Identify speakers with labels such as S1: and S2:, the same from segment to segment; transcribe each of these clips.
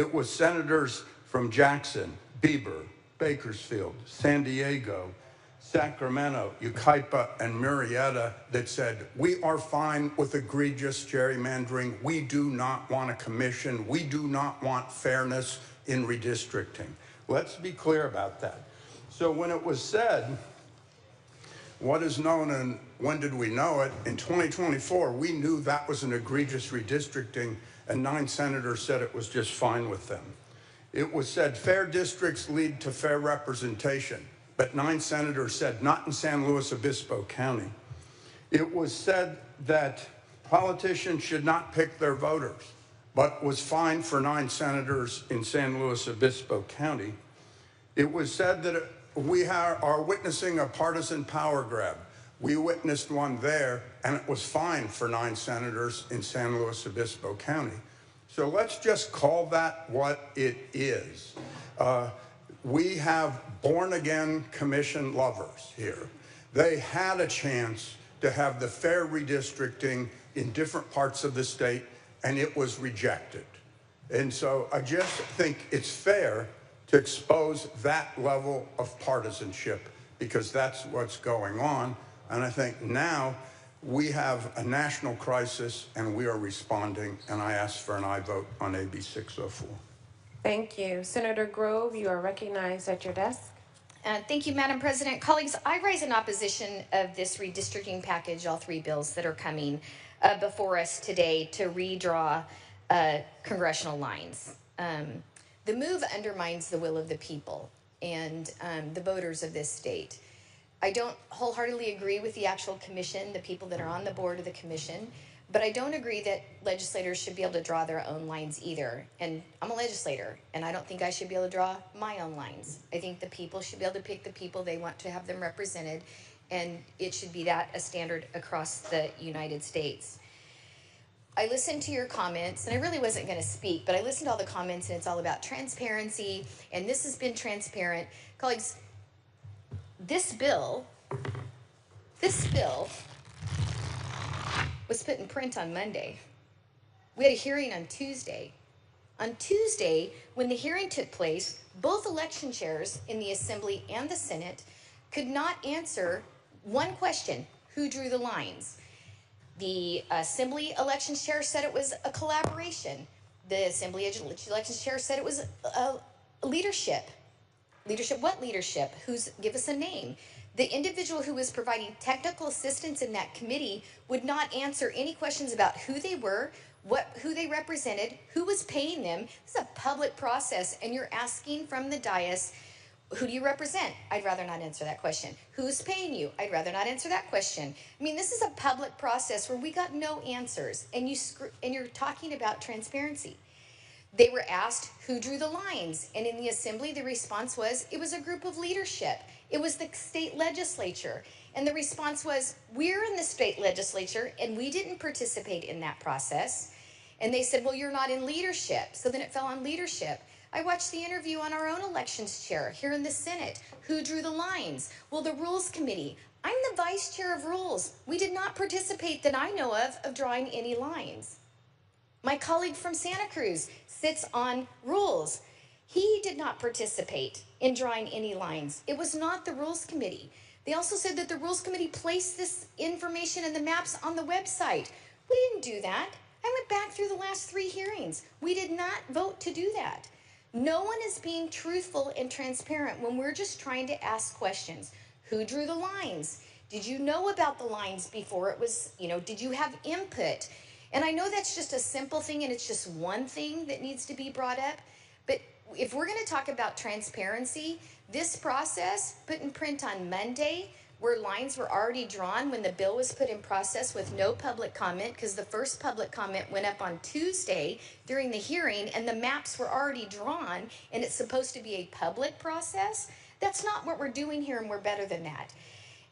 S1: It was senators from Jackson, Beaver, Bakersfield, San Diego, Sacramento, Yucaipa, and Murrieta that said, we are fine with egregious gerrymandering. We do not want a commission. We do not want fairness in redistricting. Let's be clear about that. So when it was said, what is known and when did we know it? In 2024, we knew that was an egregious redistricting, and 9 senators said it was just fine with them. It was said fair districts lead to fair representation, but 9 senators said not in San Luis Obispo County. It was said that politicians should not pick their voters, but was fine for 9 senators in San Luis Obispo County. It was said that we are witnessing a partisan power grab. We witnessed one there, and it was fine for 9 senators in San Luis Obispo County. So let's just call that what it is. We have born-again commission lovers here. They had a chance to have the fair redistricting in different parts of the state, and it was rejected. And so I just think it's fair to expose that level of partisanship, because that's what's going on. And I think now we have a national crisis and we are responding, and I ask for an aye vote on AB 604.
S2: Thank you. Senator Grove, you are recognized at your desk.
S3: Thank you, Madam President. Colleagues, I rise in opposition of this redistricting package, all 3 bills that are coming before us today to redraw congressional lines. The move undermines the will of the people and the voters of this state. I don't wholeheartedly agree with the actual commission, the people that are on the board of the commission, but I don't agree that legislators should be able to draw their own lines either. And I'm a legislator, and I don't think I should be able to draw my own lines. I think the people should be able to pick the people they want to have them represented, and it should be that a standard across the United States. I listened to your comments, and I really wasn't going to speak, but I listened to all the comments, and it's all about transparency, and this has been transparent. Colleagues, this bill was put in print on Monday. We had a hearing on Tuesday. On Tuesday, when the hearing took place, both election chairs in the Assembly and the Senate could not answer one question: who drew the lines? The Assembly elections chair said it was a collaboration. The Assembly elections chair said it was leadership. Leadership, what leadership? Give us a name. The individual who was providing technical assistance in that committee would not answer any questions about who they were, who they represented, who was paying them. This is a public process, and you're asking from the dais, who do you represent? I'd rather not answer that question. Who's paying you? I'd rather not answer that question. I mean, this is a public process where we got no answers, and you're talking about transparency. They were asked who drew the lines, and in the Assembly, the response was it was a group of leadership. It was the state legislature, and the response was, we're in the state legislature, and we didn't participate in that process. And they said, well, you're not in leadership. So then it fell on leadership. I watched the interview on our own elections chair here in the Senate. Who drew the lines? Well, the Rules Committee. I'm the vice chair of Rules. We did not participate that I know of drawing any lines. My colleague from Santa Cruz sits on Rules. He did not participate in drawing any lines. It was not the Rules Committee. They also said that the Rules Committee placed this information and the maps on the website. We didn't do that. I went back through the last 3 hearings. We did not vote to do that. No one is being truthful and transparent when we're just trying to ask questions. Who drew the lines? Did you know about the lines before it was, did you have input? And I know that's just a simple thing, and it's just one thing that needs to be brought up. But if we're going to talk about transparency, this process put in print on Monday, where lines were already drawn when the bill was put in process with no public comment, because the first public comment went up on Tuesday during the hearing, and the maps were already drawn, and it's supposed to be a public process. That's not what we're doing here, and we're better than that.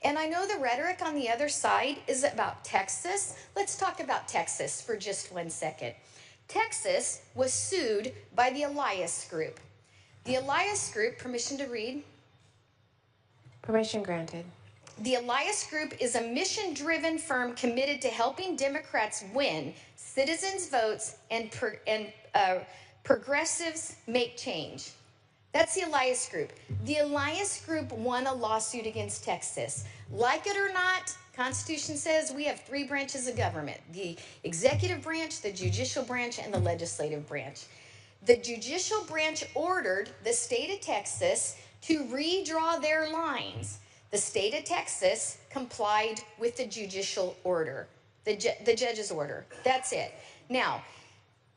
S3: And I know the rhetoric on the other side is about Texas. Let's talk about Texas for just 1 second. Texas was sued by the Elias Group. The Elias Group, permission to read?
S2: Permission granted.
S3: The Elias Group is a mission-driven firm committed to helping Democrats win citizens' votes and Progressives make change. That's the Elias Group. The Elias Group won a lawsuit against Texas. Like it or not, Constitution says we have 3 branches of government: the executive branch, the judicial branch, and the legislative branch. The judicial branch ordered the state of Texas to redraw their lines. The state of Texas complied with the judicial order, the judge's order. That's it. Now,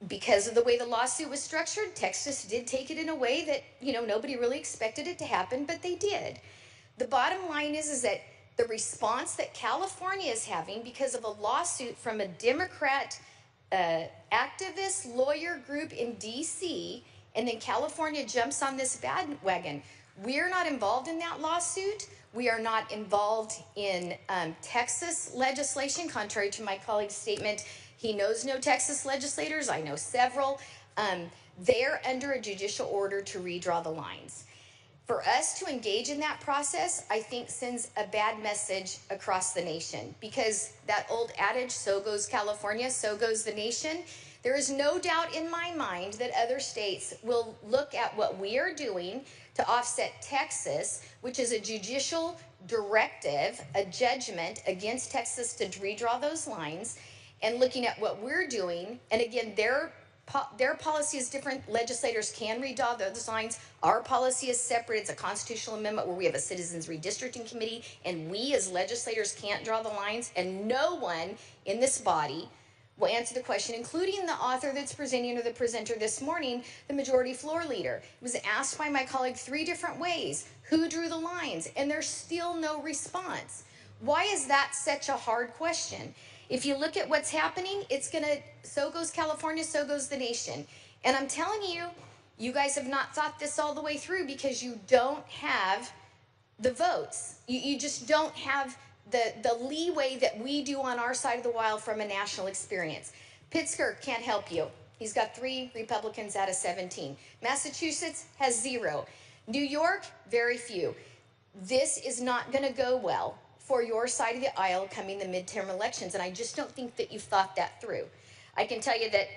S3: because of the way the lawsuit was structured, Texas did take it in a way that, nobody really expected it to happen, but they did. The bottom line is that the response that California is having because of a lawsuit from a Democrat activist lawyer group in DC, and then California jumps on this bandwagon. We're not involved in that lawsuit. We are not involved in Texas legislation, contrary to my colleague's statement. He knows no Texas legislators. I know several. They're under a judicial order to redraw the lines. For us to engage in that process, I think sends a bad message across the nation, because that old adage, so goes California, so goes the nation. There is no doubt in my mind that other states will look at what we are doing to offset Texas, which is a judicial directive, a judgment against Texas to redraw those lines, and looking at what we're doing. And again, their policy is different. Legislators can redraw those lines. Our policy is separate. It's a constitutional amendment where we have a citizens redistricting committee, and we as legislators can't draw the lines, and no one in this body will answer the question, including the author that's presenting, or the presenter this morning, the majority floor leader. It was asked by my colleague 3 different ways. Who drew the lines? And there's still no response. Why is that such a hard question? If you look at what's happening, so goes California, so goes the nation. And I'm telling you, you guys have not thought this all the way through, because you don't have the votes. You just don't have the leeway that we do on our side of the aisle from a national experience. Pittsburgh can't help you. He's got 3 Republicans out of 17. Massachusetts has 0. New York, very few. This is not going to go well for your side of the aisle coming the midterm elections, and I just don't think that you've thought that through. I can tell you that,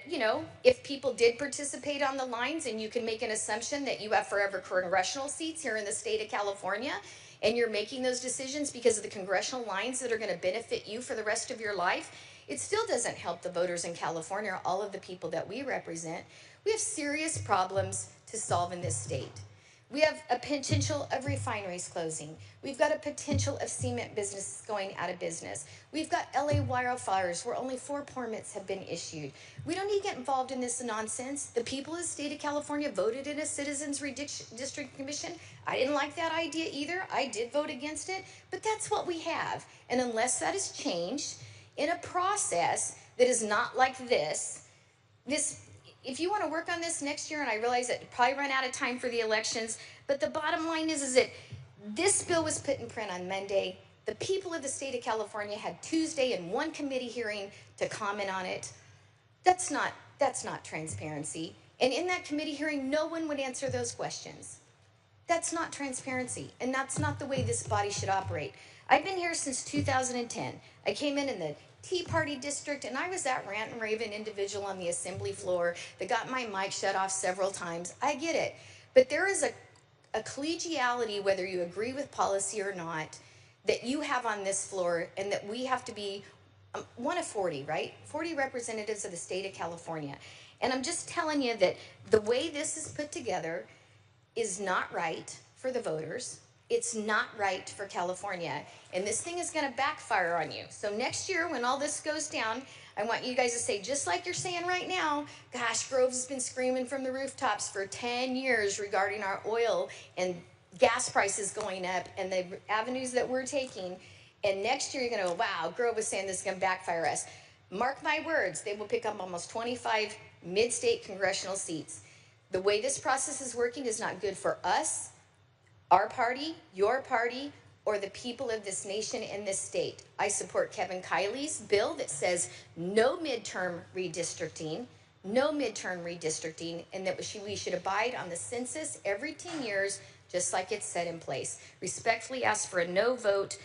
S3: if people did participate on the lines, and you can make an assumption that you have forever congressional seats here in the state of California, and you're making those decisions because of the congressional lines that are going to benefit you for the rest of your life, it still doesn't help the voters in California, all of the people that we represent. We have serious problems to solve in this state. We have a potential of refineries closing. We've got a potential of cement businesses going out of business. We've got LA wildfires where only 4 permits have been issued. We don't need to get involved in this nonsense. The people of the state of California voted in a citizens redistricting commission. I didn't like that idea either. I did vote against it, but that's what we have. And unless that is changed in a process that is not like this, if you want to work on this next year, and I realize that you probably run out of time for the elections, but the bottom line is that this bill was put in print on Monday. The people of the state of California had Tuesday and 1 committee hearing to comment on it. That's not transparency. And in that committee hearing, no one would answer those questions. That's not transparency, and that's not the way this body should operate. I've been here since 2010. I came in the Tea Party district, and I was that rant and raven individual on the assembly floor that got my mic shut off several times. I get it. But there is a collegiality, whether you agree with policy or not, that you have on this floor, and that we have to be one of 40, right? 40 representatives of the state of California. And I'm just telling you that the way this is put together is not right for the voters. It's not right for California, and this thing is going to backfire on you. So next year, when all this goes down, I want you guys to say, just like you're saying right now, gosh, Groves has been screaming from the rooftops for 10 years regarding our oil and gas prices going up and the avenues that we're taking. And next year, you're going to go, wow, Grove was saying this is going to backfire us. Mark my words, they will pick up almost 25 mid-state congressional seats. The way this process is working is not good for us, our party, your party, or the people of this nation and this state. I support Kevin Kiley's bill that says no midterm redistricting, and that we should abide on the census every 10 years, just like it's set in place. Respectfully ask for a no vote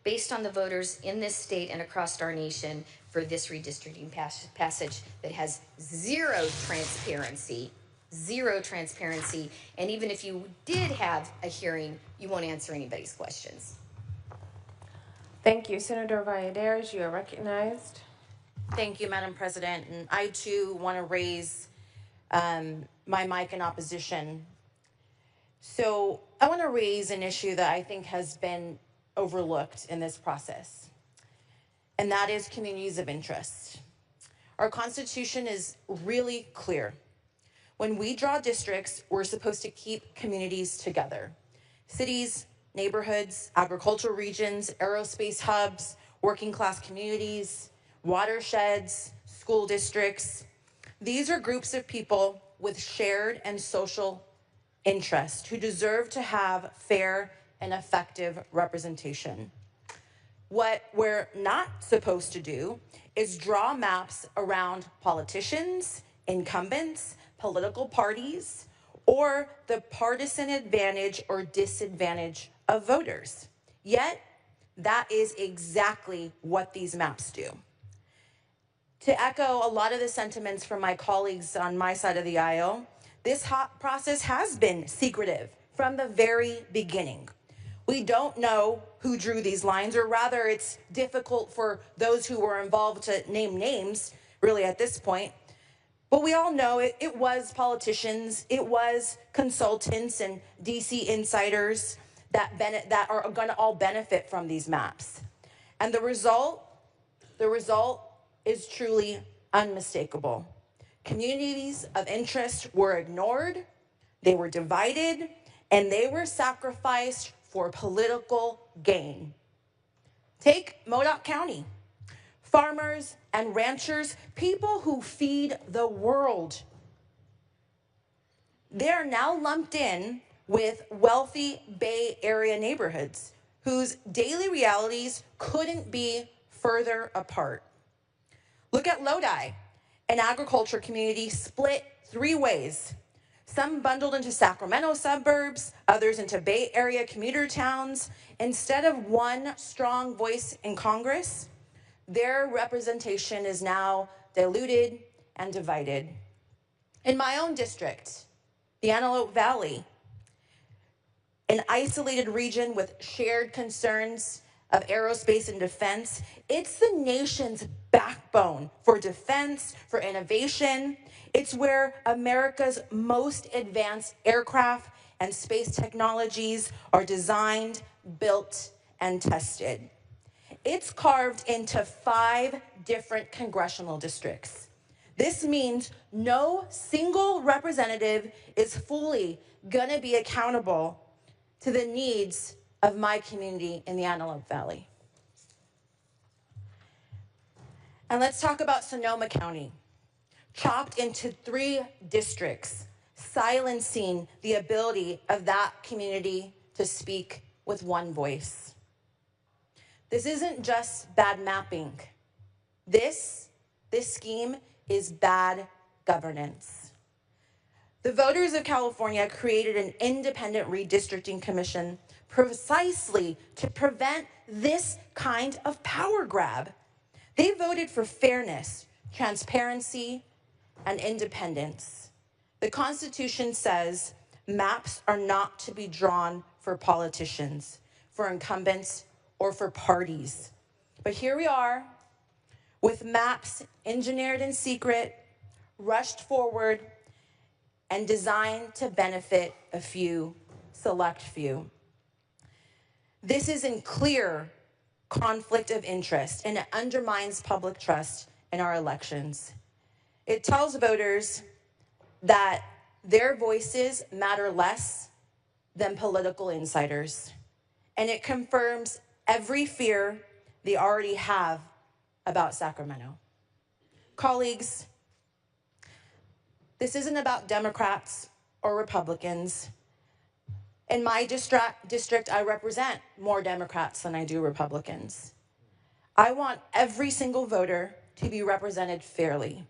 S3: based on the voters in this state and across our nation for this redistricting passage that has 0 transparency zero transparency, and even if you did have a hearing, you won't answer anybody's questions.
S2: Thank you. Senator Valladares, you are recognized.
S4: Thank you, Madam President. And I, too, want to raise my mic in opposition. So I want to raise an issue that I think has been overlooked in this process, and that is communities of interest. Our Constitution is really clear. When we draw districts, we're supposed to keep communities together. Cities, neighborhoods, agricultural regions, aerospace hubs, working class communities, watersheds, school districts. These are groups of people with shared and social interest who deserve to have fair and effective representation. What we're not supposed to do is draw maps around politicians, incumbents, political parties, or the partisan advantage or disadvantage of voters. Yet, that is exactly what these maps do. To echo a lot of the sentiments from my colleagues on my side of the aisle, this process has been secretive from the very beginning. We don't know who drew these lines, or rather it's difficult for those who were involved to name names, really at this point. But we all know it was politicians, it was consultants and DC insiders that are gonna all benefit from these maps. And the result is truly unmistakable. Communities of interest were ignored, they were divided, and they were sacrificed for political gain. Take Modoc County. Farmers and ranchers, people who feed the world. They're now lumped in with wealthy Bay Area neighborhoods whose daily realities couldn't be further apart. Look at Lodi, an agriculture community split 3 ways. Some bundled into Sacramento suburbs, others into Bay Area commuter towns. Instead of one strong voice in Congress, their representation is now diluted and divided. In my own district, the Antelope Valley, an isolated region with shared concerns of aerospace and defense, it's the nation's backbone for defense, for innovation. It's where America's most advanced aircraft and space technologies are designed, built, and tested. It's carved into 5 different congressional districts. This means no single representative is fully gonna be accountable to the needs of my community in the Antelope Valley. And let's talk about Sonoma County, chopped into 3 districts, silencing the ability of that community to speak with one voice. This isn't just bad mapping. This scheme is bad governance. The voters of California created an independent redistricting commission precisely to prevent this kind of power grab. They voted for fairness, transparency, and independence. The Constitution says maps are not to be drawn for politicians, for incumbents, or for parties. But here we are, with maps engineered in secret, rushed forward, and designed to benefit a few, select few. This is in clear conflict of interest, and it undermines public trust in our elections. It tells voters that their voices matter less than political insiders, and it confirms every fear they already have about Sacramento. Colleagues, this isn't about Democrats or Republicans. In my district, I represent more Democrats than I do Republicans. I want every single voter to be represented fairly.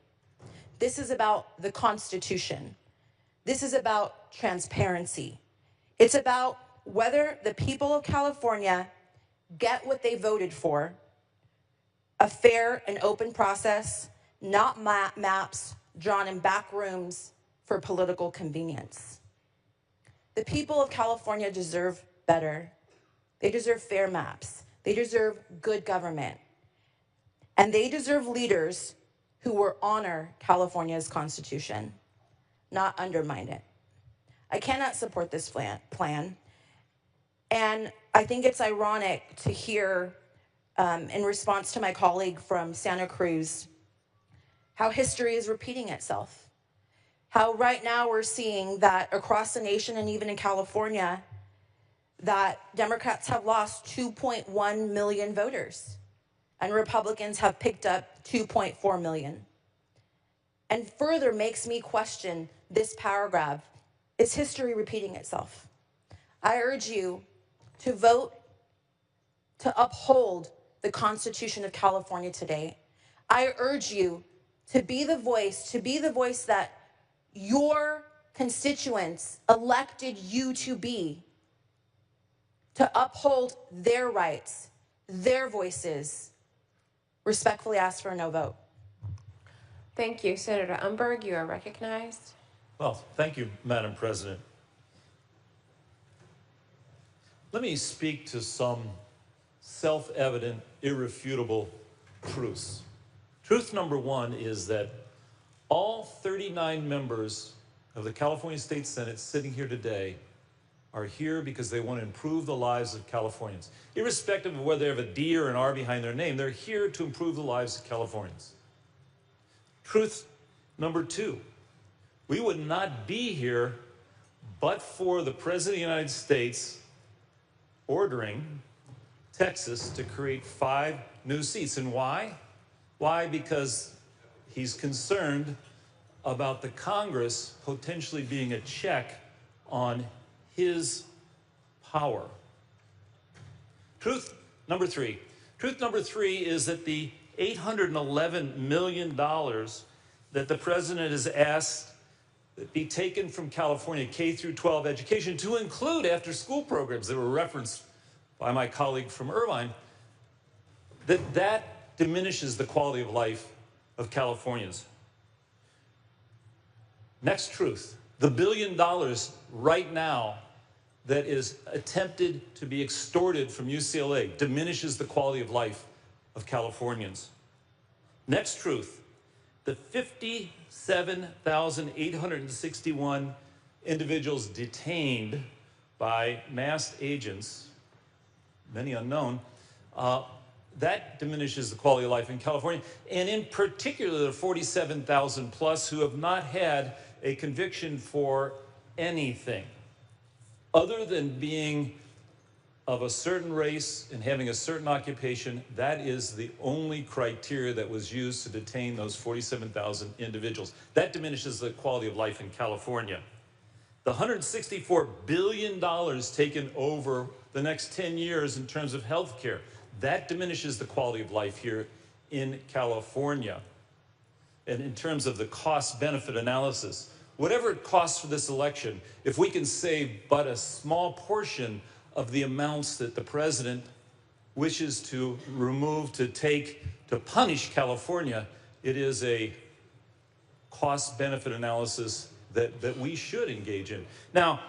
S4: This is about the Constitution. This is about transparency. It's about whether the people of California get what they voted for, a fair and open process, not maps drawn in back rooms for political convenience. The people of California deserve better. They deserve fair maps. They deserve good government. And they deserve leaders who will honor California's Constitution, not undermine it. I cannot support this plan. And I think it's ironic to hear, in response to my colleague from Santa Cruz, how history is repeating itself. How right now we're seeing that across the nation and even in California, that Democrats have lost 2.1 million voters and Republicans have picked up 2.4 million. And further makes me question this power grab. Is history repeating itself? I urge you to vote to uphold the Constitution of California today. I urge you to be the voice that your constituents elected you to be, to uphold their rights, their voices. Respectfully ask for a no vote.
S2: Thank you. Senator Umberg, you are recognized.
S5: Well, thank you, Madam President. Let me speak to some self-evident, irrefutable truths. Truth number one is that all 39 members of the California State Senate sitting here today are here because they want to improve the lives of Californians. Irrespective of whether they have a D or an R behind their name, they're here to improve the lives of Californians. Truth number two, we would not be here but for the President of the United States ordering Texas to create 5 new seats. And why? Why? Because he's concerned about the Congress potentially being a check on his power. Truth number three. Truth number three is that the $811 million that the president has asked that be taken from California K through 12 education to include after-school programs that were referenced by my colleague from Irvine, that diminishes the quality of life of Californians. Next truth, the $1 billion right now that is attempted to be extorted from UCLA diminishes the quality of life of Californians. Next truth, the 57,861 individuals detained by masked agents, many unknown, that diminishes the quality of life in California, and in particular the 47,000 plus who have not had a conviction for anything other than being of a certain race and having a certain occupation. That is the only criteria that was used to detain those 47,000 individuals. That diminishes the quality of life in California. The $164 billion taken over the next 10 years in terms of health care, that diminishes the quality of life here in California. And in terms of the cost-benefit analysis, whatever it costs for this election, if we can save but a small portion of the amounts that the president wishes to remove to punish California, it is a cost-benefit analysis that we should engage in. Now,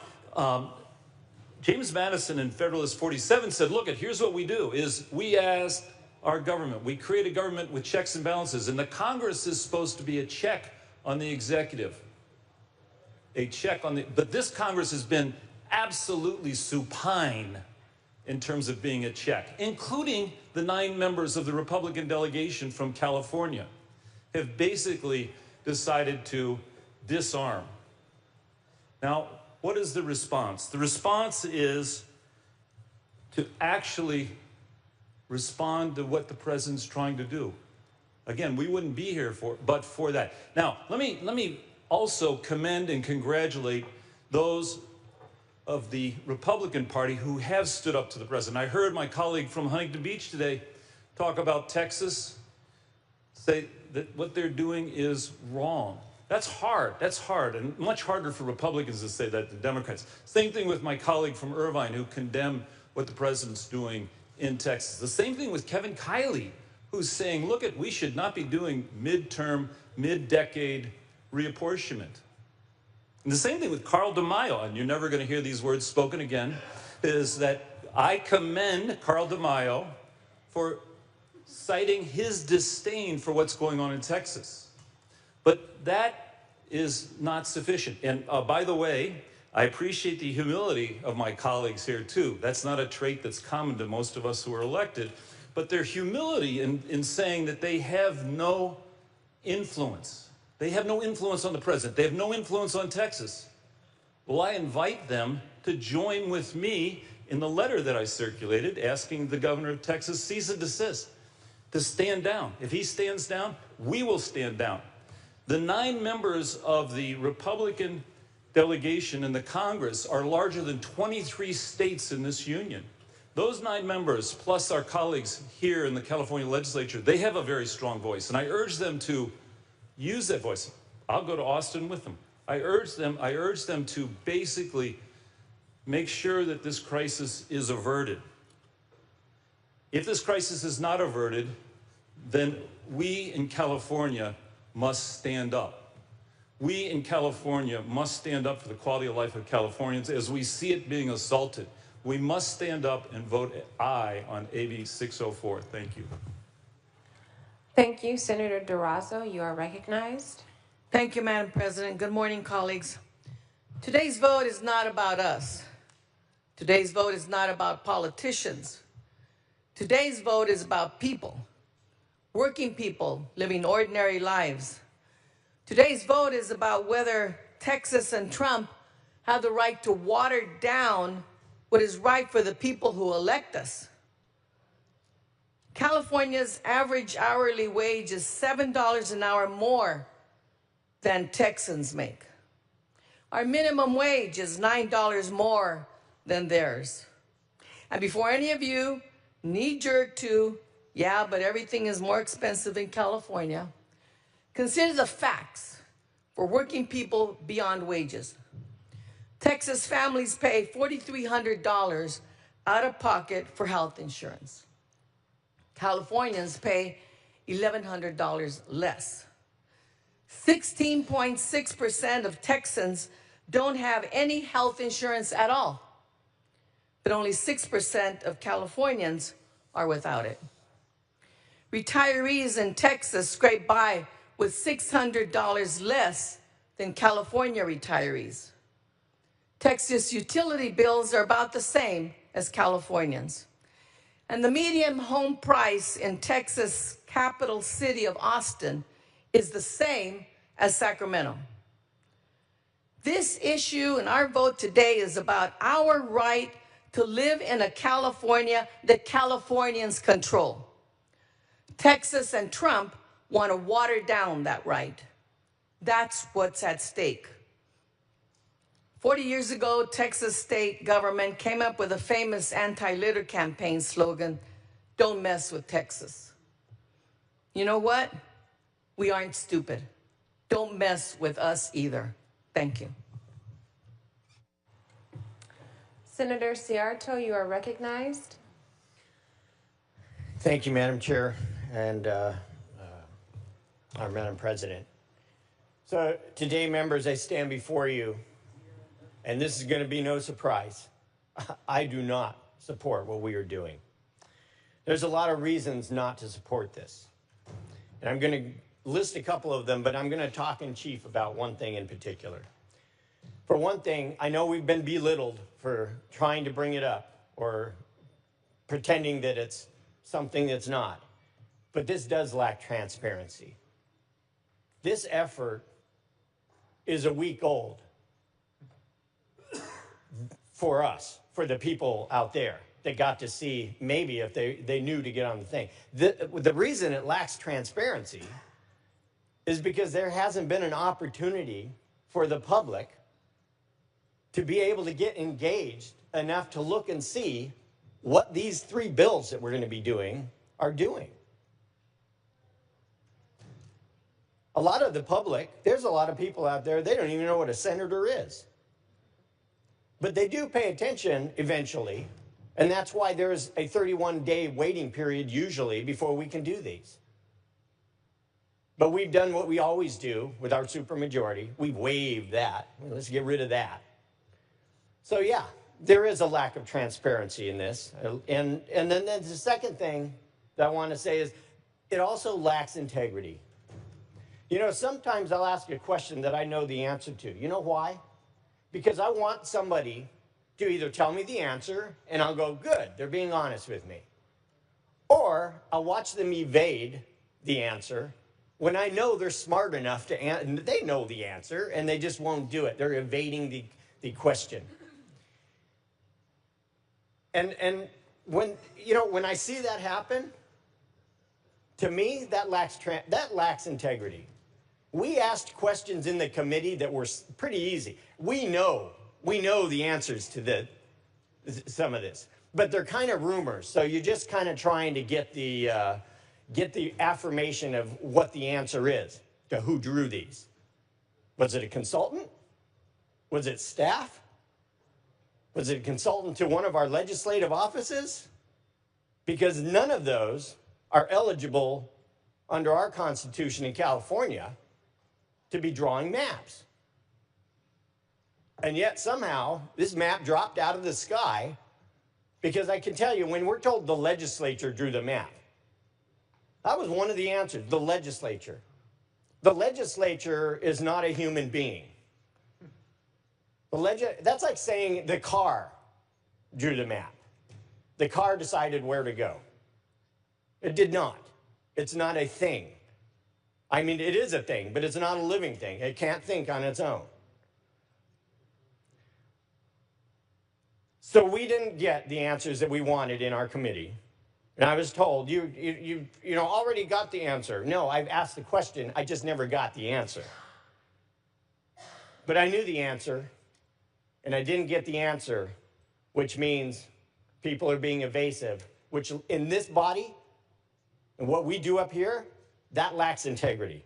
S5: James Madison in Federalist 47 said, look, here's what we do, is we ask our government, we create a government with checks and balances, and the Congress is supposed to be a check on the executive. But this Congress has been absolutely supine in terms of being a check, including the 9 members of the Republican delegation from California have basically decided to disarm. Now, what is the response? The response is to actually respond to what the president's trying to do. Again, we wouldn't be here but for that. Now, let me also commend and congratulate those of the Republican Party who have stood up to the president. I heard my colleague from Huntington Beach today talk about Texas, say that what they're doing is wrong. That's hard, and much harder for Republicans to say that than Democrats. Same thing with my colleague from Irvine who condemned what the president's doing in Texas. The same thing with Kevin Kiley, who's saying, look, we should not be doing midterm, mid-decade reapportionment. And the same thing with Carl DeMaio, and you're never going to hear these words spoken again, is that I commend Carl DeMaio for citing his disdain for what's going on in Texas. But that is not sufficient. And by the way, I appreciate the humility of my colleagues here too. That's not a trait that's common to most of us who are elected, but their humility in saying that they have no influence. They have no influence on the president. They have no influence on Texas. Well, I invite them to join with me in the letter that I circulated asking the governor of Texas, cease and desist, to stand down. If he stands down, we will stand down. The 9 members of the Republican delegation in the Congress are larger than 23 states in this union. Those 9 members, plus our colleagues here in the California legislature, they have a very strong voice, and I urge them to use that voice. I'll go to Austin with them. I urge them to basically make sure that this crisis is averted. If this crisis is not averted, then we in California must stand up. We in California must stand up for the quality of life of Californians as we see it being assaulted. We must stand up and vote aye on AB 604. Thank you.
S2: Thank you. Senator Durazo, you are recognized.
S6: Thank you, Madam President. Good morning, colleagues. Today's vote is not about us. Today's vote is not about politicians. Today's vote is about people, working people living ordinary lives. Today's vote is about whether Texas and Trump have the right to water down what is right for the people who elect us. California's average hourly wage is $7 an hour more than Texans make. Our minimum wage is $9 more than theirs. And before any of you knee-jerk to, yeah, but everything is more expensive in California, consider the facts for working people beyond wages. Texas families pay $4,300 out of pocket for health insurance. Californians pay $1,100 less. 16.6% of Texans don't have any health insurance at all, but only 6% of Californians are without it. Retirees in Texas scrape by with $600 less than California retirees. Texas utility bills are about the same as Californians. And the median home price in Texas' capital city of Austin is the same as Sacramento. This issue and our vote today is about our right to live in a California that Californians control. Texas and Trump want to water down that right. That's what's at stake. 40 years ago, Texas state government came up with a famous anti-litter campaign slogan, "Don't mess with Texas." You know what? We aren't stupid. Don't mess with us either. Thank you.
S2: Senator Ciarto, you are recognized.
S7: Thank you, Madam Chair and our Madam President. So today, members, I stand before you, and this is going to be no surprise. I do not support what we are doing. There's a lot of reasons not to support this. And I'm going to list a couple of them, but I'm going to talk in chief about one thing in particular. For one thing, I know we've been belittled for trying to bring it up or pretending that it's something that's not. But this does lack transparency. This effort is a week old for us, for the people out there that got to see maybe if they knew to get on the thing. The reason it lacks transparency is because there hasn't been an opportunity for the public to be able to get engaged enough to look and see what these 3 bills that we're going to be doing are doing. A lot of the public, there's a lot of people out there, they don't even know what a senator is. But they do pay attention eventually, and that's why there's a 31-day waiting period usually before we can do these. But we've done what we always do with our supermajority. We've waived that. Let's get rid of that. So yeah, there is a lack of transparency in this. And then the second thing that I want to say is it also lacks integrity. You know, sometimes I'll ask a question that I know the answer to. You know why? Because I want somebody to either tell me the answer and I'll go, good, they're being honest with me. Or I'll watch them evade the answer when I know they're smart enough to answer, they know the answer and they just won't do it. They're evading the question. And when, you know, when I see that happen, to me, that lacks integrity. We asked questions in the committee that were pretty easy. We know the answers to some of this, but they're kind of rumors. So you're just kind of trying to get the affirmation of what the answer is to who drew these. Was it a consultant? Was it staff? Was it a consultant to one of our legislative offices? Because none of those are eligible under our Constitution in California to be drawing maps. And yet somehow this map dropped out of the sky, because I can tell you, when we're told the legislature drew the map, that was one of the answers, the legislature. The legislature is not a human being. That's like saying the car drew the map. The car decided where to go. It did not. It's not a thing. I mean, it is a thing, but it's not a living thing. It can't think on its own. So we didn't get the answers that we wanted in our committee. And I was told, you know, already got the answer. No, I've asked the question, I just never got the answer. But I knew the answer, and I didn't get the answer, which means people are being evasive, which in this body, and what we do up here, that lacks integrity.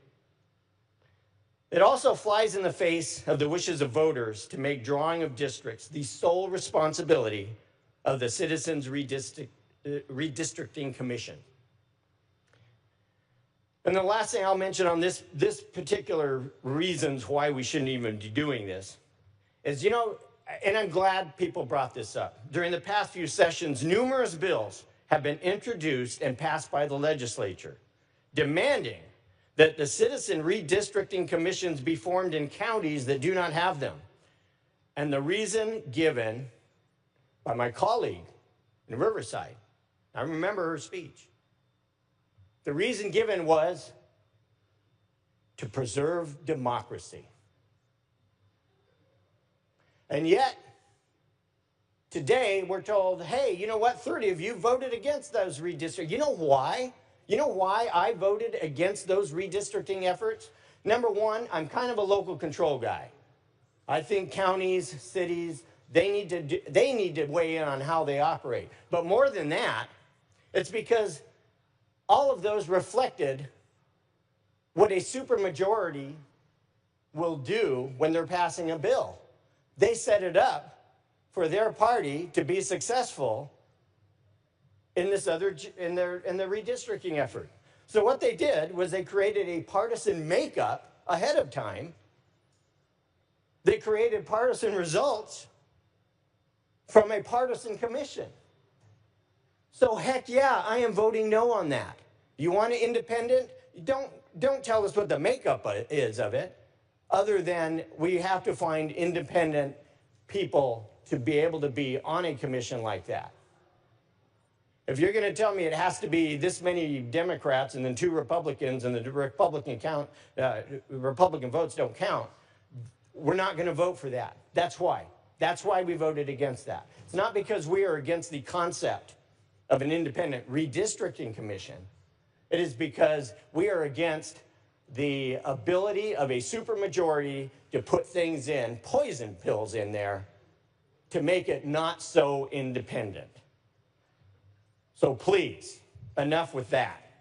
S7: It also flies in the face of the wishes of voters to make drawing of districts the sole responsibility of the Citizens Redistricting Commission. And the last thing I'll mention on this particular reasons why we shouldn't even be doing this is, you know, and I'm glad people brought this up. During the past few sessions, numerous bills have been introduced and passed by the legislature demanding that the Citizen Redistricting Commissions be formed in counties that do not have them. And the reason given by my colleague in Riverside, I remember her speech. The reason given was to preserve democracy. And yet, today we're told, hey, you know what, 30 of you voted against those redistricting. You know why? You know why I voted against those redistricting efforts? Number one, I'm kind of a local control guy. I think counties, cities, they need to weigh in on how they operate. But more than that, it's because all of those reflected what a supermajority will do when they're passing a bill. They set it up for their party to be successful in this in their redistricting effort. So what they did was they created a partisan makeup ahead of time. They created partisan results from a partisan commission. So heck yeah, I am voting no on that. You want an independent? Don't tell us what the makeup is of it, other than we have to find independent people to be able to be on a commission like that. If you're going to tell me it has to be this many Democrats and then 2 Republicans and the Republican votes don't count, we're not going to vote for that. That's why. That's why we voted against that. It's not because we are against the concept of an independent redistricting commission. It is because we are against the ability of a supermajority to put things in, poison pills in there, to make it not so independent. So please, enough with that.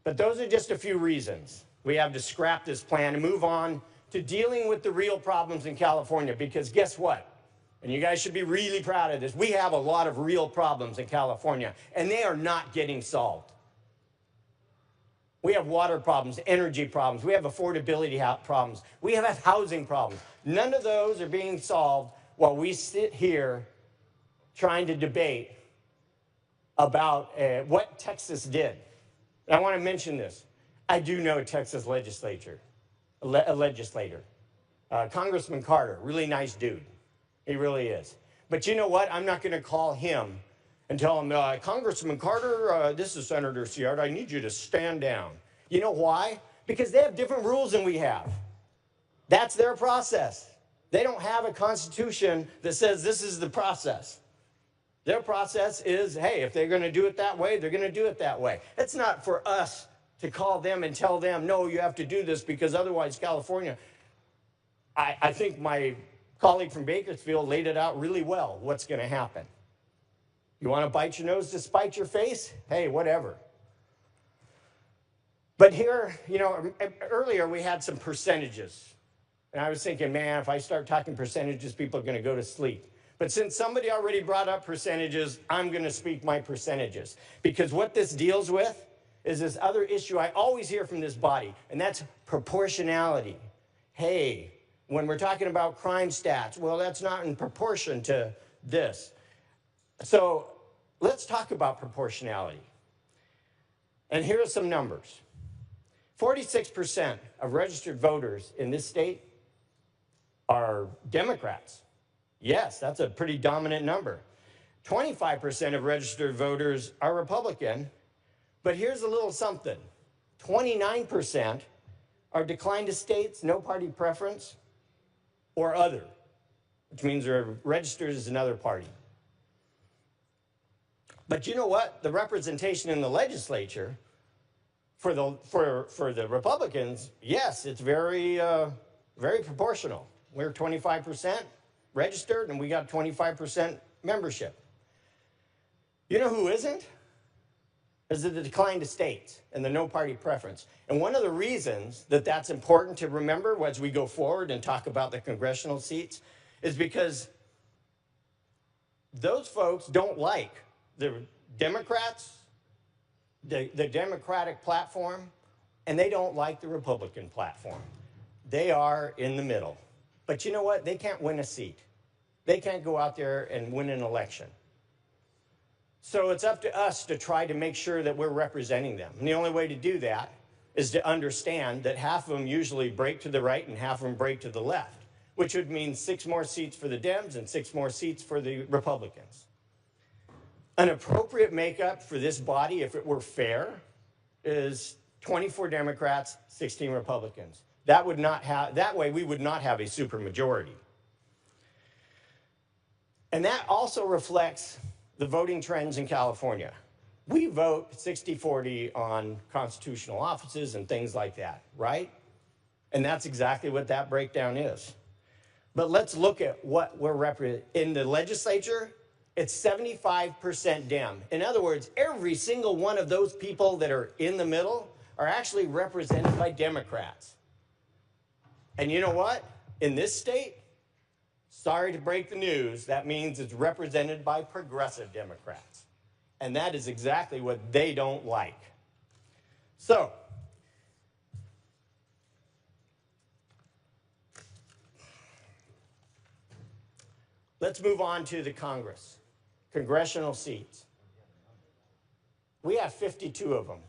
S7: But those are just a few reasons we have to scrap this plan and move on to dealing with the real problems in California, because guess what? And you guys should be really proud of this. We have a lot of real problems in California, and they are not getting solved. We have water problems, energy problems. We have affordability problems. We have housing problems. None of those are being solved while we sit here trying to debate about what Texas did. And I want to mention this. I do know a Texas legislator. Congressman Carter, really nice dude. He really is. But you know what? I'm not going to call him and tell him, Congressman Carter, this is Senator Ciard, I need you to stand down. You know why? Because they have different rules than we have. That's their process. They don't have a constitution that says this is the process. Their process is, hey, if they're going to do it that way, they're going to do it that way. It's not for us to call them and tell them, no, you have to do this because otherwise California. I think my colleague from Bakersfield laid it out really well, what's going to happen. You want to bite your nose to spite your face? Hey, whatever. But here, earlier we had some percentages. And I was thinking, man, if I start talking percentages, people are going to go to sleep. But since somebody already brought up percentages, I'm going to speak my percentages. Because what this deals with is this other issue I always hear from this body, and that's proportionality. Hey, when we're talking about crime stats, well, that's not in proportion to this. So let's talk about proportionality. And here are some numbers. 46% of registered voters in this state are Democrats. Yes, that's a pretty dominant number. 25% of registered voters are Republican. But here's a little something. 29% are declined to states, no party preference, or other, which means they're registered as another party. But you know what? The representation in the legislature for the Republicans, yes, it's very proportional. We're 25% registered, and we got 25% membership. You know who isn't? Is the decline to states and the no party preference. And one of the reasons that that's important to remember as we go forward and talk about the congressional seats is because those folks don't like the Democrats, the Democratic platform, and they don't like the Republican platform. They are in the middle. But you know what? They can't win a seat. They can't go out there and win an election. So it's up to us to try to make sure that we're representing them. And the only way to do that is to understand that half of them usually break to the right and half of them break to the left, which would mean 6 more seats for the Dems and 6 more seats for the Republicans. An appropriate makeup for this body, if it were fair, is 24 Democrats, 16 Republicans. That way we would not have a supermajority. And that also reflects the voting trends in California. We vote 60-40 on constitutional offices and things like that, right? And that's exactly what that breakdown is. But let's look at what we're representing. In the legislature, it's 75% Dem. In other words, every single one of those people that are in the middle are actually represented by Democrats. And you know what? In this state, sorry to break the news, that means it's represented by progressive Democrats. And that is exactly what they don't like. So, let's move on to the Congress, congressional seats. We have 52 of them.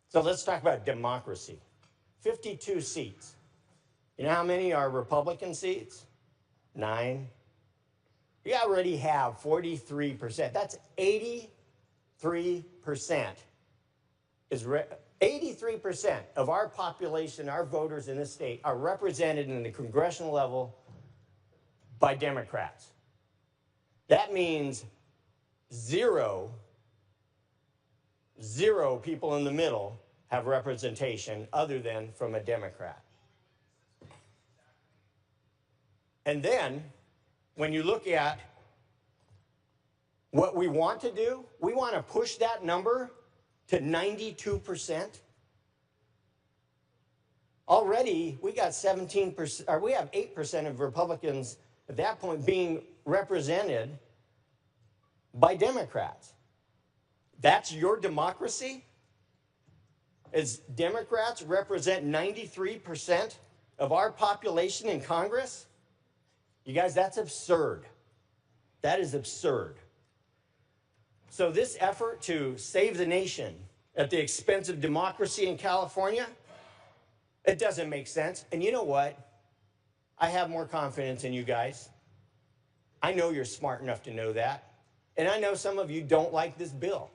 S7: So let's talk about democracy. 52 seats. You know how many are Republican seats? 9. You already have 43%. That's 83%. 83% of our population, our voters in this state, are represented in the congressional level by Democrats. That means zero people in the middle have representation other than from a Democrat. And then, when you look at what we want to do, we want to push that number to 92%. Already, we got 17%, or we have 8% of Republicans at that point being represented by Democrats. That's your democracy? as Democrats represent 93% of our population in Congress? You guys, that's absurd. That is absurd. So this effort to save the nation at the expense of democracy in California, it doesn't make sense. And you know what? I have more confidence in you guys. I know you're smart enough to know that. And I know some of you don't like this bill.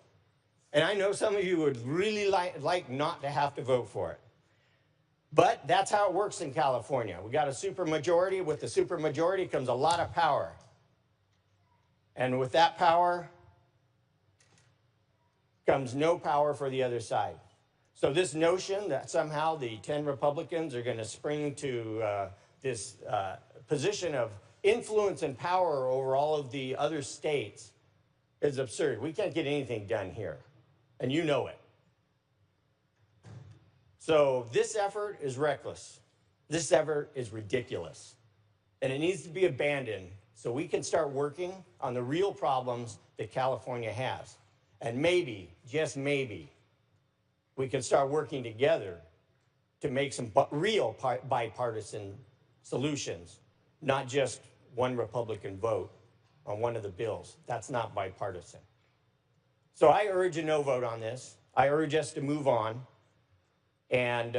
S7: And I know some of you would really like not to have to vote for it. But that's how it works in California. We got a supermajority. With the supermajority comes a lot of power. And with that power comes no power for the other side. So this notion that somehow the 10 Republicans are going to spring to this position of influence and power over all of the other states is absurd. We can't get anything done here, and you know it. So this effort is reckless. This effort is ridiculous, and it needs to be abandoned so we can start working on the real problems that California has. And maybe, just maybe, we can start working together to make some real bipartisan solutions, not just one Republican vote on one of the bills. That's not bipartisan. So I urge a no vote on this. I urge us to move on. And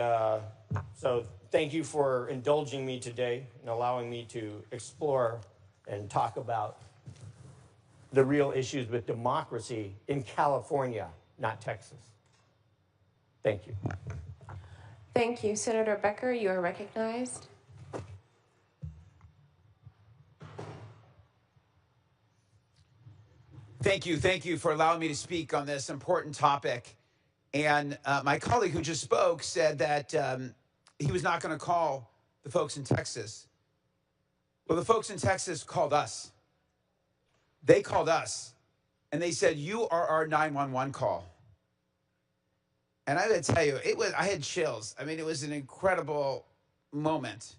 S7: so thank you for indulging me today and allowing me to explore and talk about the real issues with democracy in California, not Texas. Thank you.
S2: Thank you. Senator Becker, you are recognized.
S8: Thank you for allowing me to speak on this important topic. And my colleague who just spoke said that he was not going to call the folks in Texas. Well, the folks in Texas called us. They called us, and they said, you are our 911 call. And I got to tell you, I had chills. I mean, it was an incredible moment,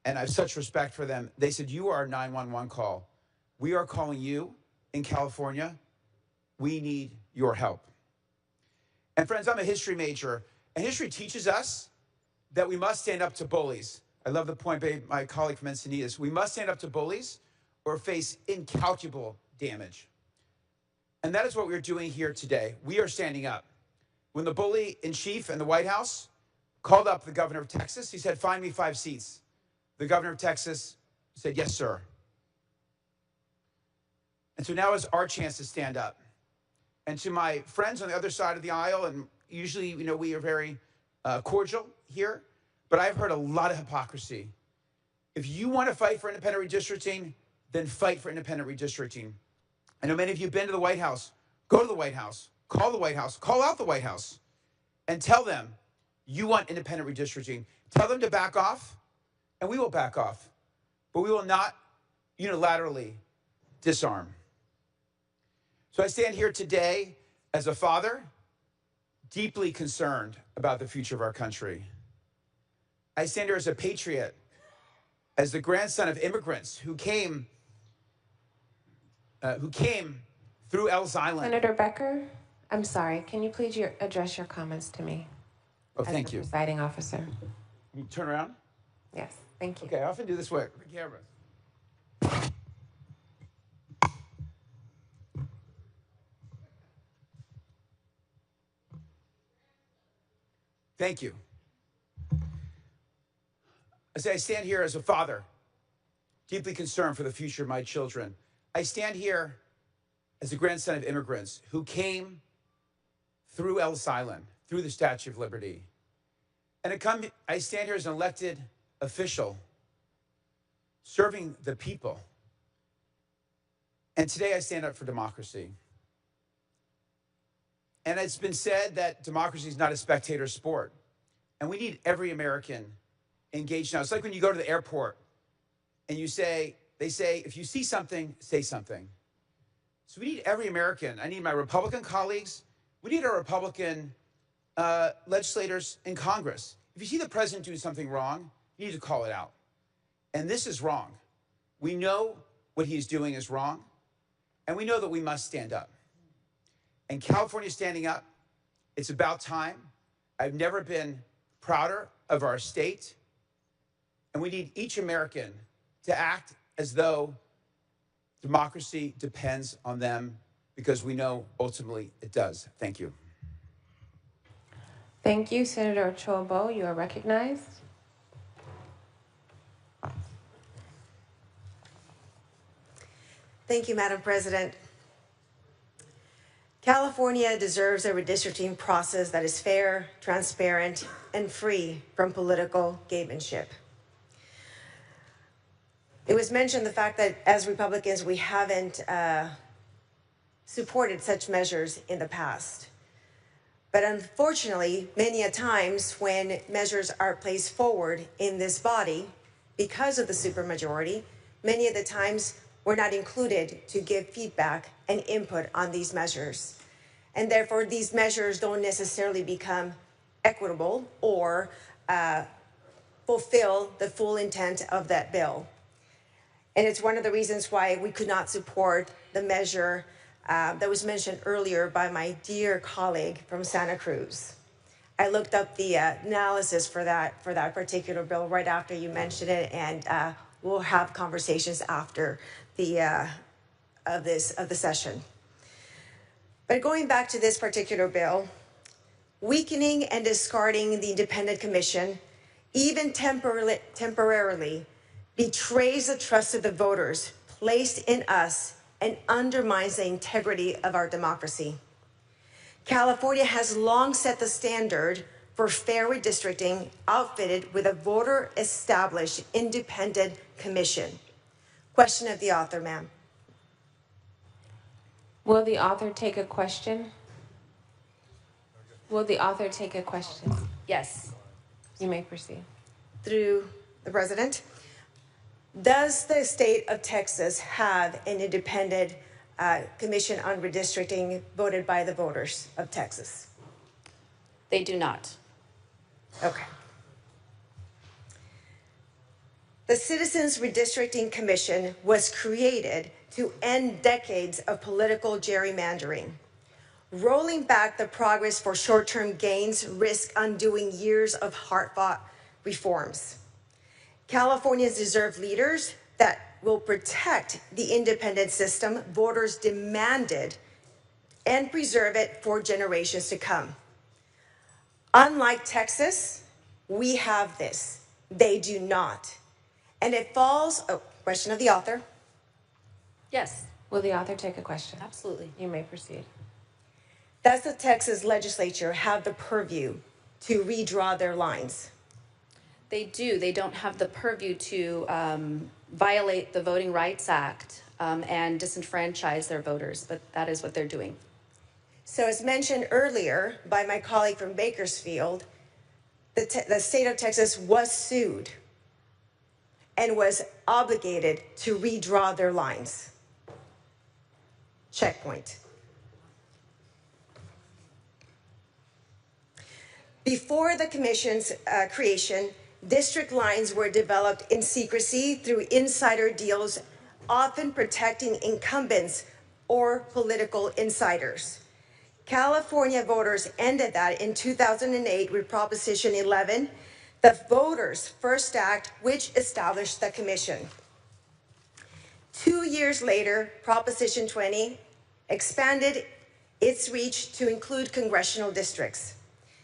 S8: and I have such respect for them. They said, you are our 911 call. We are calling you in California. We need your help. And friends, I'm a history major, and history teaches us that we must stand up to bullies. I love the point made by my colleague from Encinitas. We must stand up to bullies or face incalculable damage. And that is what we're doing here today. We are standing up. When the bully in chief in the White House called up the governor of Texas, he said, find me 5 seats. The governor of Texas said, yes, sir. And so now is our chance to stand up. And to my friends on the other side of the aisle, and usually, we are very cordial here, but I've heard a lot of hypocrisy. If you want to fight for independent redistricting, then fight for independent redistricting. I know many of you have been to the White House. Go to the White House. Call the White House. Call out the White House. And tell them you want independent redistricting. Tell them to back off, and we will back off. But we will not unilaterally disarm. So I stand here today as a father, deeply concerned about the future of our country. I stand here as a patriot, as the grandson of immigrants who came through Ellis Island.
S2: Senator Becker, I'm sorry. Can you please address your comments to me?
S8: Oh, thank you.
S2: As the presiding officer.
S8: You turn around?
S2: Yes, thank you.
S8: Okay, I often do this way with the camera. Thank you. I stand here as a father, deeply concerned for the future of my children. I stand here as a grandson of immigrants who came through Ellis Island, through the Statue of Liberty. And I stand here as an elected official, serving the people. And today I stand up for democracy. And it's been said that democracy is not a spectator sport. And we need every American engaged now. It's like when you go to the airport and they say, if you see something, say something. So we need every American. I need my Republican colleagues. We need our Republican legislators in Congress. If you see the president doing something wrong, you need to call it out. And this is wrong. We know what he's doing is wrong. And we know that we must stand up. And California standing up, it's about time. I've never been prouder of our state, and we need each American to act as though democracy depends on them, because we know ultimately it does. Thank you.
S2: Thank you, Senator Chobo. You are recognized.
S9: Thank you, Madam President. California deserves a redistricting process that is fair, transparent, and free from political gamemanship. It was mentioned the fact that as Republicans, we haven't supported such measures in the past. But unfortunately, many a times when measures are placed forward in this body, because of the supermajority, many of the times we're not included to give feedback and input on these measures. And therefore, these measures don't necessarily become equitable or fulfill the full intent of that bill. And it's one of the reasons why we could not support the measure that was mentioned earlier by my dear colleague from Santa Cruz. I looked up the analysis for that particular bill right after you mentioned it, and we'll have conversations after the session. But going back to this particular bill, weakening and discarding the independent commission, even temporarily, betrays the trust of the voters placed in us and undermines the integrity of our democracy. California has long set the standard for fair redistricting, outfitted with a voter-established independent commission. Question of the author, ma'am.
S2: Will the author take a question? Will the author take a question?
S9: Yes.
S2: You may proceed.
S9: Through the president. Does the state of Texas have an independent commission on redistricting voted by the voters of Texas?
S10: They do not.
S9: Okay. The Citizens Redistricting Commission was created to end decades of political gerrymandering. Rolling back the progress for short-term gains risk undoing years of hard-fought reforms. Californians deserve leaders that will protect the independent system voters demanded and preserve it for generations to come. Unlike Texas, we have this. They do not. And it falls, question of the author.
S10: Yes,
S2: Will the author take a question?
S10: absolutely.
S2: You may proceed.
S9: Does the Texas Legislature have the purview to redraw their lines?
S10: They do. They don't have the purview to violate the Voting Rights Act and disenfranchise their voters, but that is what they're doing.
S9: So as mentioned earlier by my colleague from Bakersfield, the state of Texas was sued and was obligated to redraw their lines. Checkpoint. Before the commission's creation, district lines were developed in secrecy through insider deals, often protecting incumbents or political insiders. California voters ended that in 2008 with Proposition 11, the Voters' First Act, which established the commission. 2 years later, Proposition 20 expanded its reach to include congressional districts.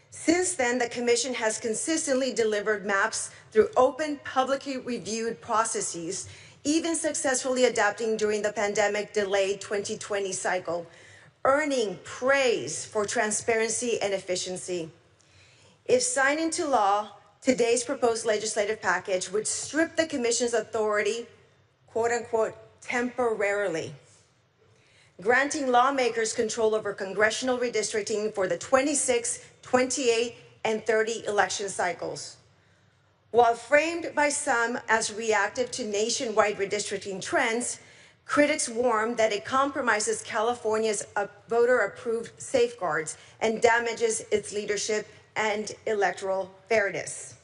S9: Since then, the commission has consistently delivered maps through open, publicly reviewed processes, even successfully adapting during the pandemic-delayed 2020 cycle, earning praise for transparency and efficiency. If signed into law, today's proposed legislative package would strip the commission's authority, quote unquote, temporarily, granting lawmakers control over congressional redistricting for the 26, 28, and 30 election cycles. While framed by some as reactive to nationwide redistricting trends, critics warn that it compromises California's voter-approved safeguards and damages its leadership and electoral fairness.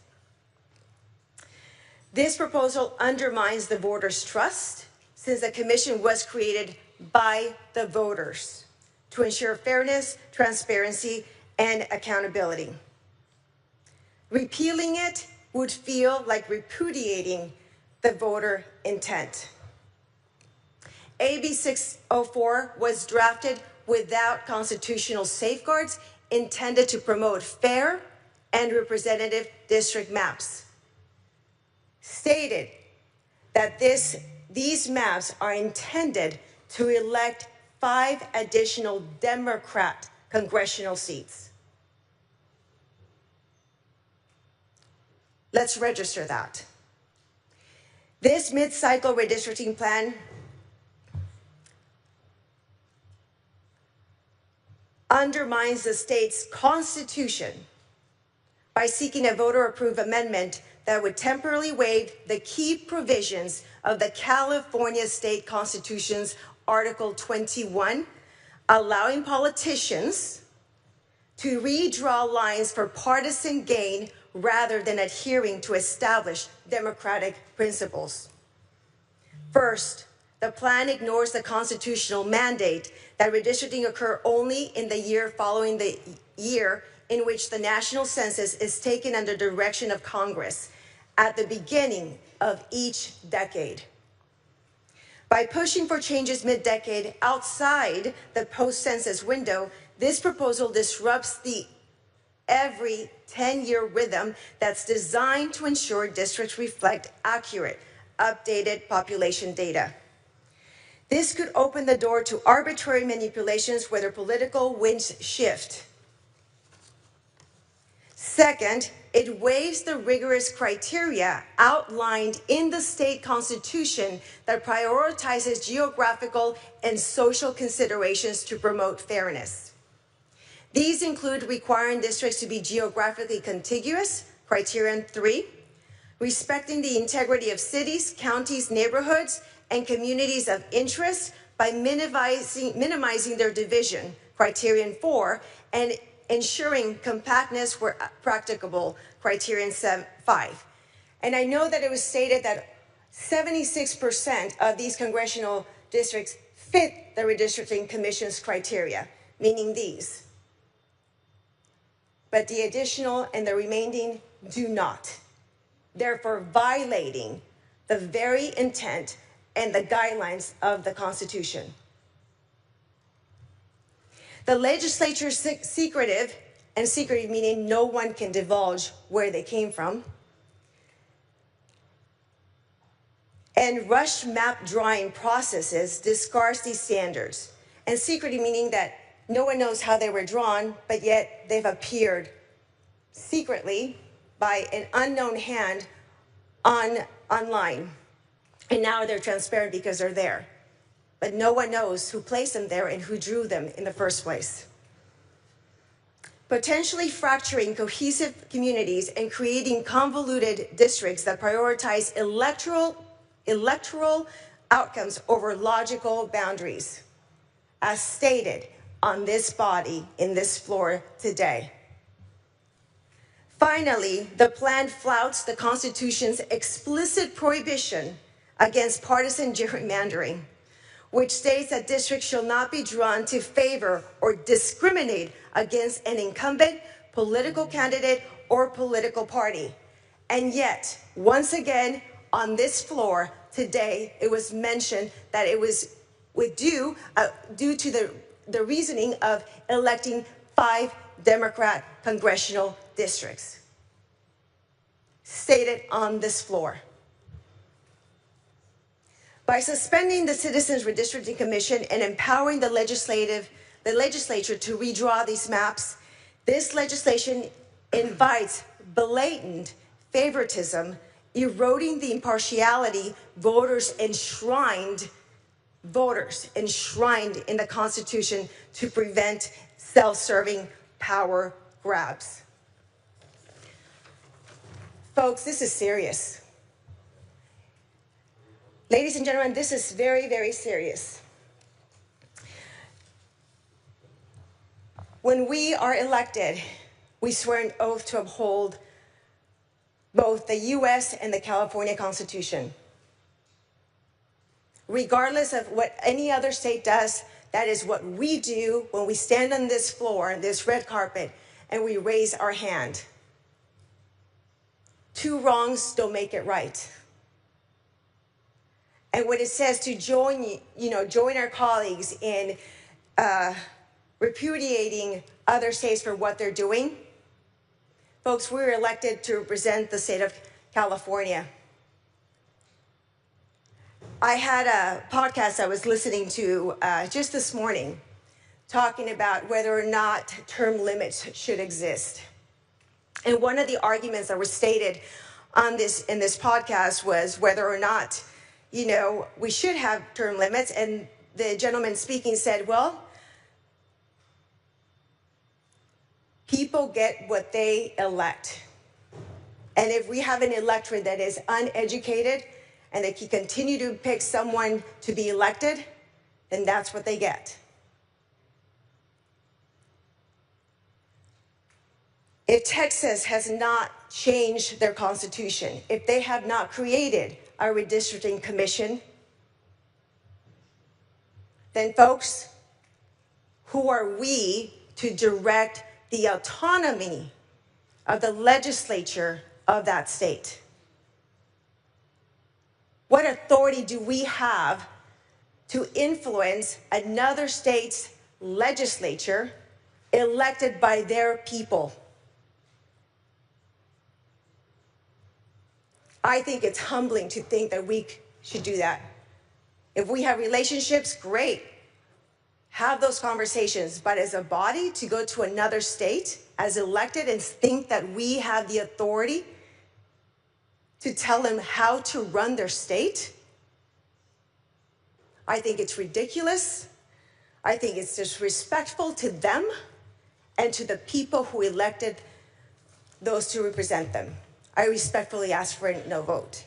S9: This proposal undermines the voters' trust, since the commission was created by the voters to ensure fairness, transparency, and accountability. Repealing it would feel like repudiating the voter intent. AB 604 was drafted without constitutional safeguards intended to promote fair and representative district maps. Stated that these maps are intended to elect 5 additional Democrat congressional seats. Let's register that. This mid-cycle redistricting plan undermines the state's constitution by seeking a voter-approved amendment that would temporarily waive the key provisions of the California State Constitution's Article 21, allowing politicians to redraw lines for partisan gain rather than adhering to established democratic principles. First, the plan ignores the constitutional mandate that redistricting occur only in the year following the year in which the national census is taken under direction of Congress at the beginning of each decade. By pushing for changes mid-decade outside the post-census window, this proposal disrupts the every 10-year rhythm that's designed to ensure districts reflect accurate, updated population data. This could open the door to arbitrary manipulations whether political winds shift. Second, it waives the rigorous criteria outlined in the state constitution that prioritizes geographical and social considerations to promote fairness. These include requiring districts to be geographically contiguous, criterion 3, respecting the integrity of cities, counties, neighborhoods, and communities of interest by minimizing their division, criterion 4, and ensuring compactness where practicable, criterion 5. And I know that it was stated that 76% of these congressional districts fit the Redistricting Commission's criteria, meaning these. But the additional and the remaining do not, therefore violating the very intent and the guidelines of the Constitution. The legislature's secretive, and secretive meaning no one can divulge where they came from, and rushed map drawing processes discards these standards. And secretive meaning that no one knows how they were drawn, but yet they've appeared secretly by an unknown hand online. And now they're transparent because they're there. But no one knows who placed them there and who drew them in the first place. Potentially fracturing cohesive communities and creating convoluted districts that prioritize electoral outcomes over logical boundaries, as stated on this body in this floor today. Finally, the plan flouts the Constitution's explicit prohibition against partisan gerrymandering, which states that districts shall not be drawn to favor or discriminate against an incumbent political candidate or political party. And yet, once again, on this floor today, it was mentioned that it was due to the reasoning of electing 5 Democrat congressional districts. Stated on this floor. By suspending the Citizens Redistricting Commission and empowering the legislature to redraw these maps, this legislation invites blatant favoritism, eroding the impartiality voters enshrined in the Constitution to prevent self-serving power grabs. Folks, this is serious. Ladies and gentlemen, this is very, very serious. When we are elected, we swear an oath to uphold both the U.S. and the California Constitution. Regardless of what any other state does, that is what we do when we stand on this floor, this red carpet, and we raise our hand. two wrongs don't make it right. And when it says to join our colleagues in repudiating other states for what they're doing, folks, we're elected to represent the state of California. I had a podcast I was listening to just this morning talking about whether or not term limits should exist. And one of the arguments that were stated in this podcast was whether or not, we should have term limits. And the gentleman speaking said, well, people get what they elect. And if we have an electorate that is uneducated and they can continue to pick someone to be elected, then that's what they get. If Texas has not changed their constitution, if they have not created a redistricting commission, then folks, who are we to direct the autonomy of the legislature of that state? What authority do we have to influence another state's legislature elected by their people? I think it's humbling to think that we should do that. If we have relationships, great. Have those conversations. But as a body, to go to another state as elected and think that we have the authority to tell them how to run their state, I think it's ridiculous. I think it's disrespectful to them and to the people who elected those to represent them. I respectfully ask for a no vote.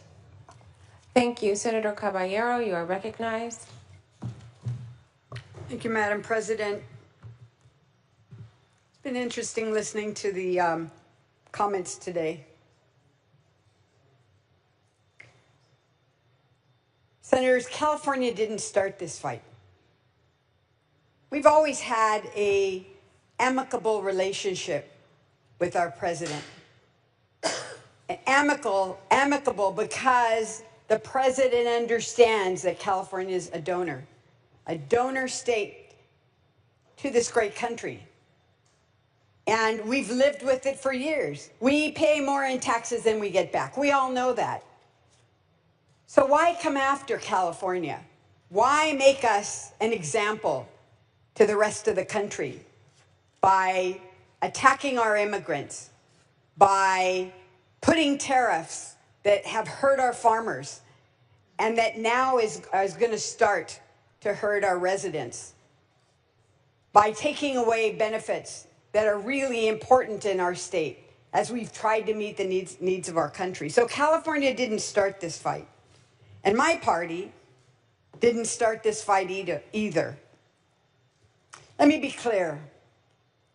S2: Thank you. Senator Caballero, you are recognized.
S11: Thank you, Madam President. It's been interesting listening to the comments today. Senators, California didn't start this fight. We've always had an amicable relationship with our president. Amicable because the president understands that California is a donor state to this great country. And we've lived with it for years. We pay more in taxes than we get back. We all know that. So why come after California? Why make us an example to the rest of the country by attacking our immigrants, by putting tariffs that have hurt our farmers and that now is going to start to hurt our residents, by taking away benefits that are really important in our state as we've tried to meet the needs of our country. So California didn't start this fight. And my party didn't start this fight either. Let me be clear.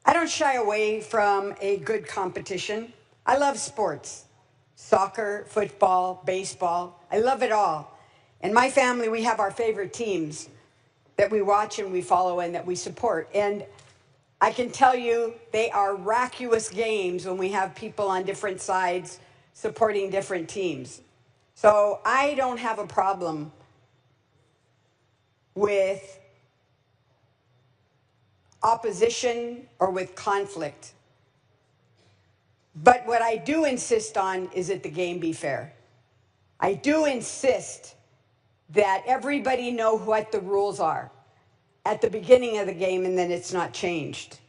S11: I don't shy away from a good competition. I love sports. Soccer, football, baseball. I love it all. In my family, we have our favorite teams that we watch and we follow and that we support. And I can tell you they are vacuous games when we have people on different sides supporting different teams. So I don't have a problem with opposition or with conflict. But what I do insist on is that the game be fair. I do insist that everybody know what the rules are at the beginning of the game and then it's not changed.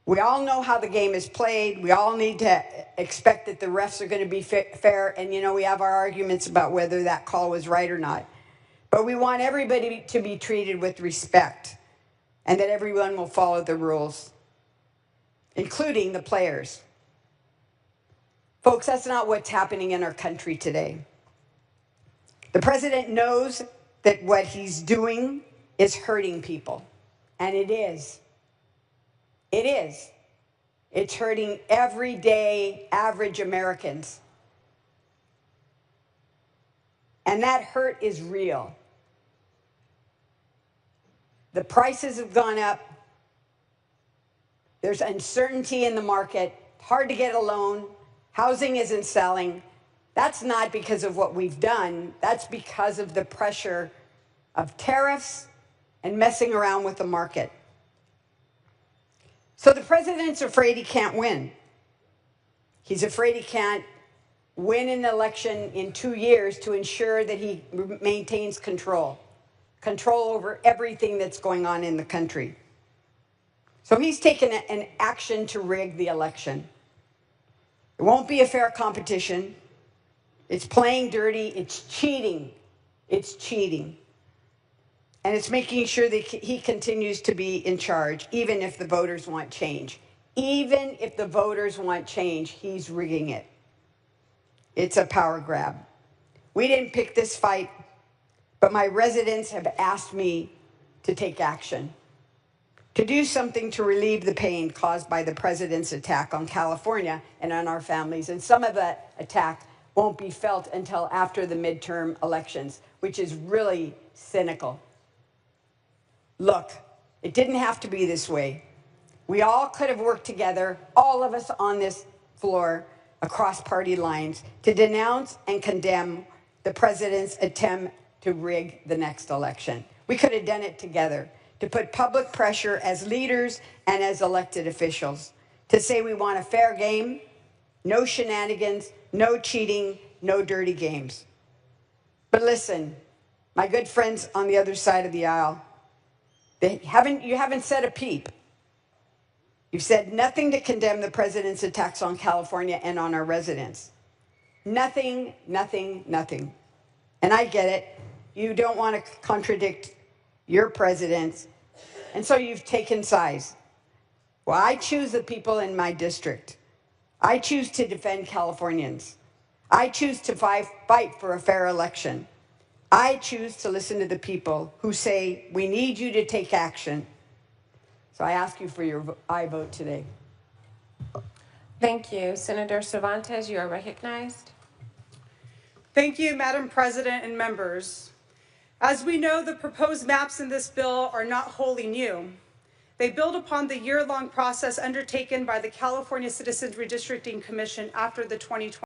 S11: We all know how the game is played. We all need to expect that the refs are going to be fair. And, we have our arguments about whether that call was right or not. But we want everybody to be treated with respect and that everyone will follow the rules, including the players. Folks, that's not what's happening in our country today. The president knows that what he's doing is hurting people, and it is. It is. It's hurting everyday average Americans. And that hurt is real. The prices have gone up. There's uncertainty in the market. Hard to get a loan. Housing isn't selling. That's not because of what we've done. That's because of the pressure of tariffs and messing around with the market. So the president's afraid he can't win. He's afraid he can't win an election in 2 years to ensure that he maintains control over everything that's going on in the country. So he's taken an action to rig the election. It won't be a fair competition. It's playing dirty. It's cheating. It's cheating. And it's making sure that he continues to be in charge, even if the voters want change. Even if the voters want change, he's rigging it. It's a power grab. We didn't pick this fight, but my residents have asked me to take action, to do something to relieve the pain caused by the president's attack on California and on our families. And some of that attack won't be felt until after the midterm elections, which is really cynical. Look, it didn't have to be this way. We all could have worked together, all of us on this floor, across party lines, to denounce and condemn the president's attempt to rig the next election. We could have done it together, to put public pressure as leaders and as elected officials, to say we want a fair game, no shenanigans, no cheating, no dirty games. But listen, my good friends on the other side of the aisle, you haven't said a peep. You've said nothing to condemn the president's attacks on California and on our residents. Nothing, nothing, nothing. And I get it. You don't want to contradict your presidents, and so you've taken sides. Well, I choose the people in my district. I choose to defend Californians. I choose to fight for a fair election. I choose to listen to the people who say, we need you to take action. So I ask you for your aye vote today.
S2: Thank you. Senator Cervantes, you are recognized.
S12: Thank you, Madam President and members. As we know, the proposed maps in this bill are not wholly new. They build upon the year-long process undertaken by the California Citizens Redistricting Commission after the 2020